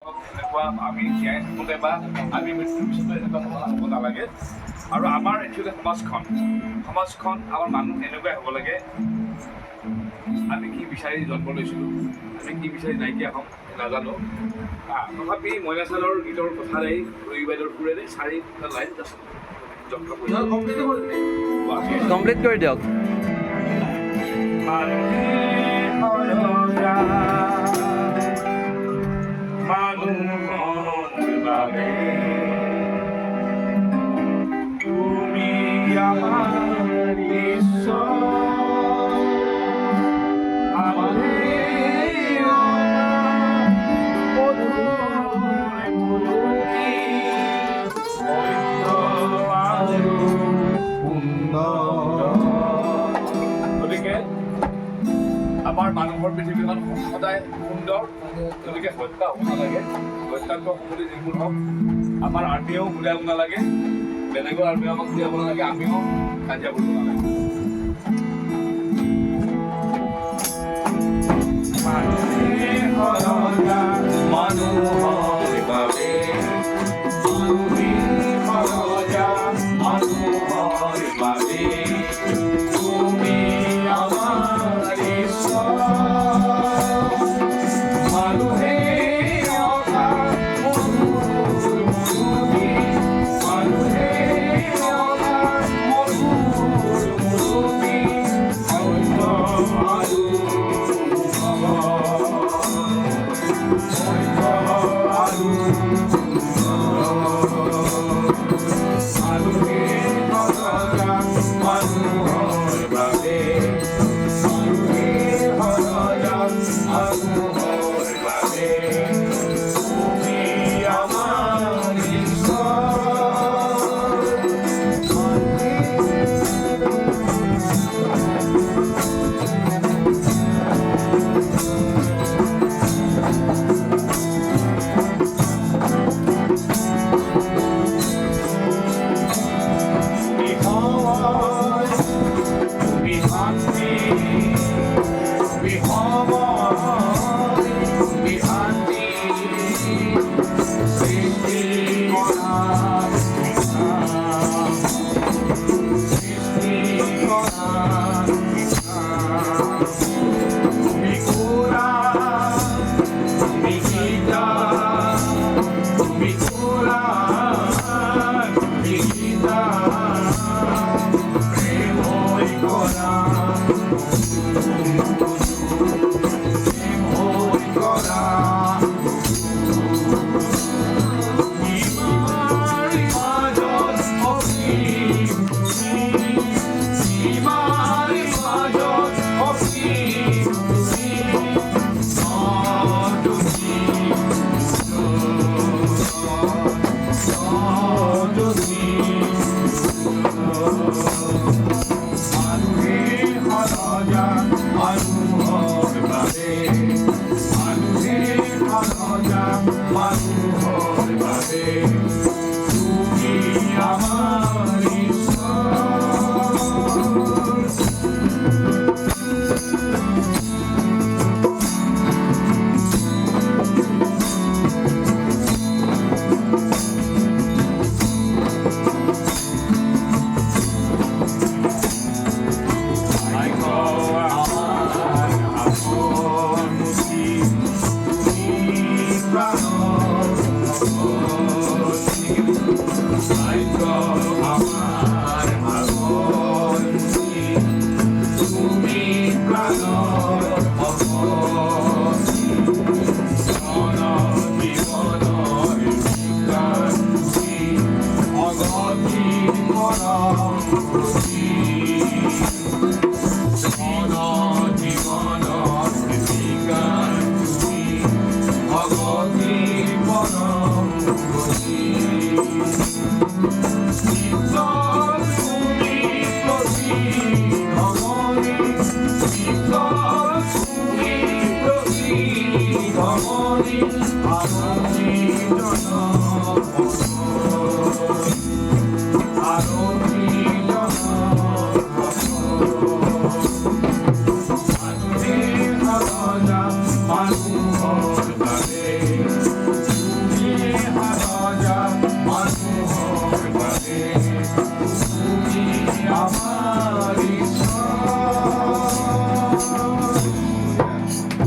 এনেকুৱা আমি জীয়াই থাকোঁতে বা আমি মৃত্যুৰ পিছতো এনেকুৱা হ'ব নালাগে। আৰু আমাৰ একচুৱেলি সমাজখন আমাৰ মানুহ এনেকুৱাই হ'ব লাগে। আমি কি বিচাৰি জন্ম লৈছিলোঁ, আমি কি বিচাৰি নাইকিয়া হ'ম নাজানো। তথাপি মইনা চালৰ গীতৰ কথাৰে ৰবি বাইদেউৰ সুৰেৰে চাৰিটা লাইন কমপ্লিট কৰি দিয়ক। তুমি আমাৰ গতিকে আমাৰ মানুহৰ পৃথিৱীখন সদায় সুন্দৰ, গতিকে হত্যা হ'ব নালাগে। হত্যাটো সকলো যিবোৰ হওক, আমাৰ আৰ্মিয়েও ঘূৰাব নালাগে, বেলেগৰ আৰ্মিয়েও আমাক ঘূৰাব নালাগে, আমিও কাজিয়া কৰিব নালাগে।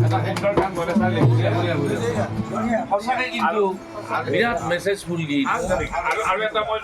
এটা সুন্দৰ গান বনাই চালে সঁচাকৈ কিন্তু বিৰাট মেছেজফুল গীত আৰু এটা মই